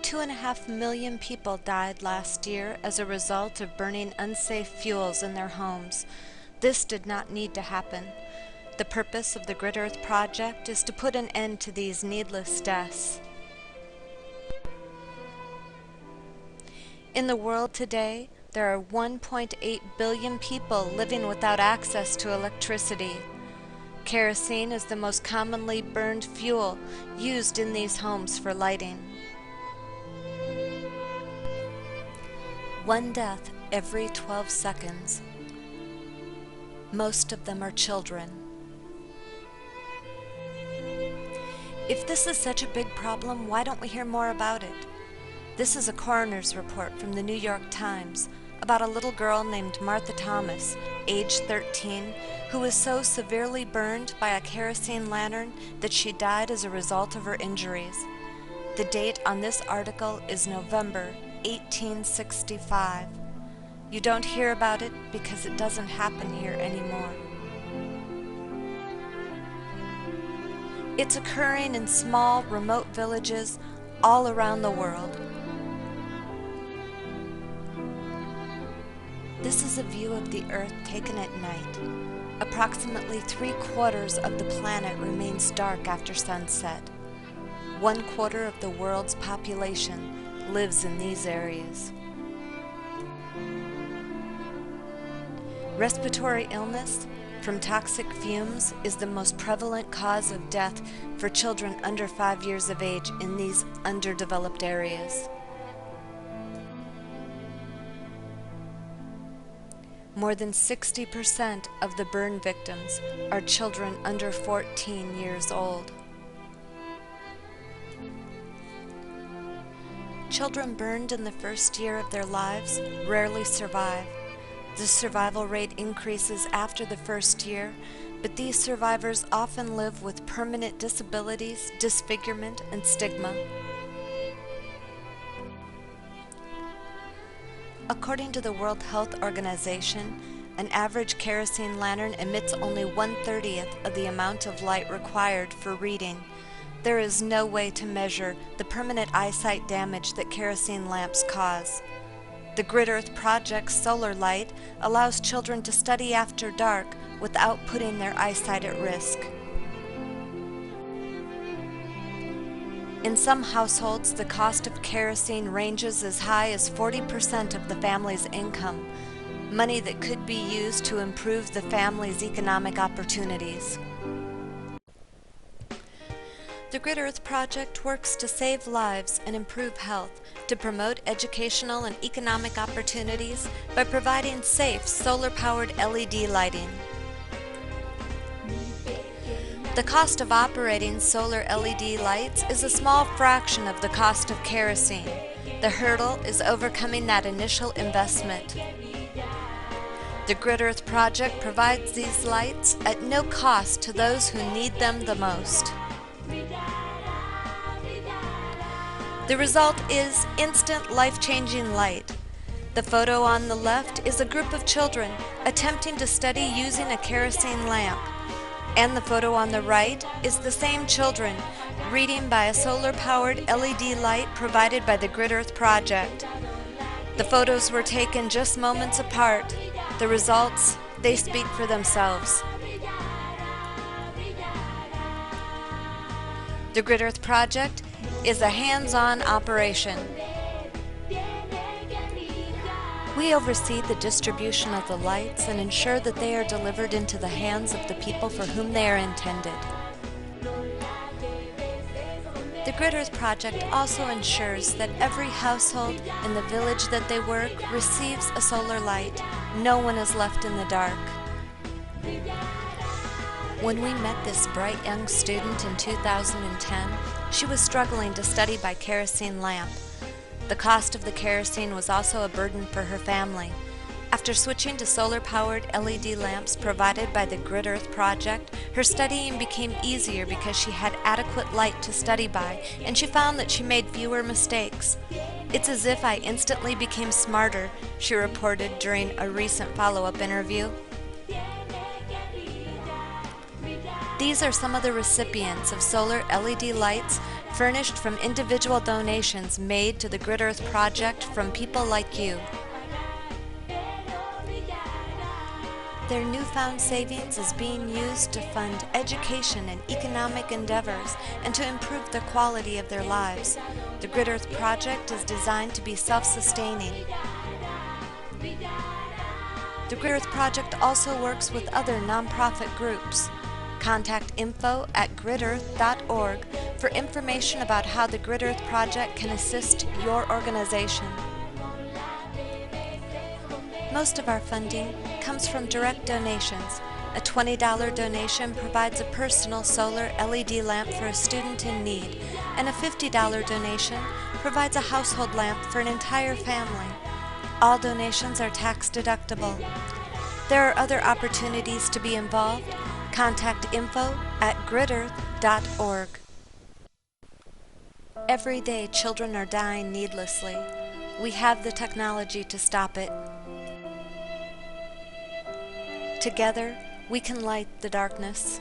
2.5 million people died last year as a result of burning unsafe fuels in their homes. This did not need to happen. The purpose of the Grid Earth Project is to put an end to these needless deaths. In the world today, there are 1.8 billion people living without access to electricity. Kerosene is the most commonly burned fuel used in these homes for lighting. One death every 12 seconds. Most of them are children. If this is such a big problem, why don't we hear more about it? This is a coroner's report from the New York Times about a little girl named Martha Thomas, age 13, who was so severely burned by a kerosene lantern that she died as a result of her injuries. The date on this article is November 1865. You don't hear about it because it doesn't happen here anymore. It's occurring in small, remote villages all around the world. This is a view of the Earth taken at night. Approximately 3/4 of the planet remains dark after sunset. 1/4 of the world's population lives in these areas. Respiratory illness from toxic fumes is the most prevalent cause of death for children under 5 years of age in these underdeveloped areas. More than 60% of the burn victims are children under 14 years old. Children burned in the first year of their lives rarely survive. The survival rate increases after the first year, but these survivors often live with permanent disabilities, disfigurement, and stigma. According to the World Health Organization, an average kerosene lantern emits only 1/30th of the amount of light required for reading. There is no way to measure the permanent eyesight damage that kerosene lamps cause. The Grid Earth Project's solar light allows children to study after dark without putting their eyesight at risk. In some households, the cost of kerosene ranges as high as 40% of the family's income, money that could be used to improve the family's economic opportunities. The Grid Earth Project works to save lives and improve health, to promote educational and economic opportunities by providing safe solar-powered LED lighting. The cost of operating solar LED lights is a small fraction of the cost of kerosene. The hurdle is overcoming that initial investment. The Grid Earth Project provides these lights at no cost to those who need them the most. The result is instant life-changing light. The photo on the left is a group of children attempting to study using a kerosene lamp. And the photo on the right is the same children reading by a solar-powered LED light provided by the Grid Earth Project. The photos were taken just moments apart. The results, they speak for themselves. The Grid Earth Project is a hands-on operation. We oversee the distribution of the lights and ensure that they are delivered into the hands of the people for whom they are intended. The Grid Earth Project also ensures that every household in the village that they work receives a solar light. No one is left in the dark. When we met this bright young student in 2010, she was struggling to study by kerosene lamp. The cost of the kerosene was also a burden for her family. After switching to solar-powered LED lamps provided by the Grid Earth Project, her studying became easier because she had adequate light to study by, and she found that she made fewer mistakes. "It's as if I instantly became smarter," she reported during a recent follow-up interview. These are some of the recipients of solar LED lights furnished from individual donations made to the Grid Earth Project from people like you. Their newfound savings is being used to fund education and economic endeavors and to improve the quality of their lives. The Grid Earth Project is designed to be self-sustaining. The Grid Earth Project also works with other nonprofit groups. Contact info@gridearth.org for information about how the Grid Earth Project can assist your organization. Most of our funding comes from direct donations. A $20 donation provides a personal solar LED lamp for a student in need, and a $50 donation provides a household lamp for an entire family. All donations are tax deductible. There are other opportunities to be involved. Contact info@gridearth.org. Every day children are dying needlessly. We have the technology to stop it. Together, we can light the darkness.